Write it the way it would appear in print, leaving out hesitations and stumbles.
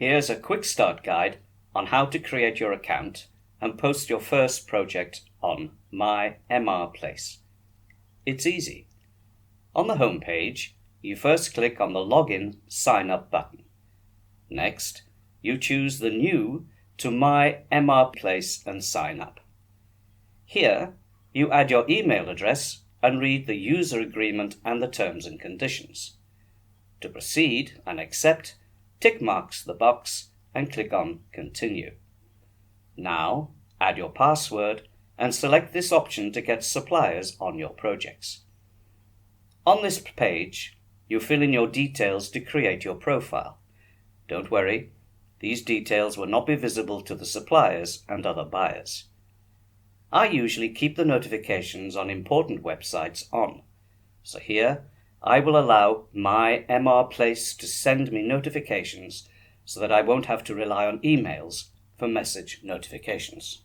Here's a quick start guide on how to create your account and post your first project on myMRPlace. It's easy. On the home page, you first click on the Login Sign Up button. Next, you choose the New to myMRPlace and sign up. Here, you add your email address and read the user agreement and the terms and conditions. To proceed and accept, tick marks the box and click on Continue. Now, add your password and select this option to get suppliers on your projects. On this page, you fill in your details to create your profile. Don't worry, these details will not be visible to the suppliers and other buyers. I usually keep the notifications on important websites on, so here I will allow myMRPlace to send me notifications so that I won't have to rely on emails for message notifications.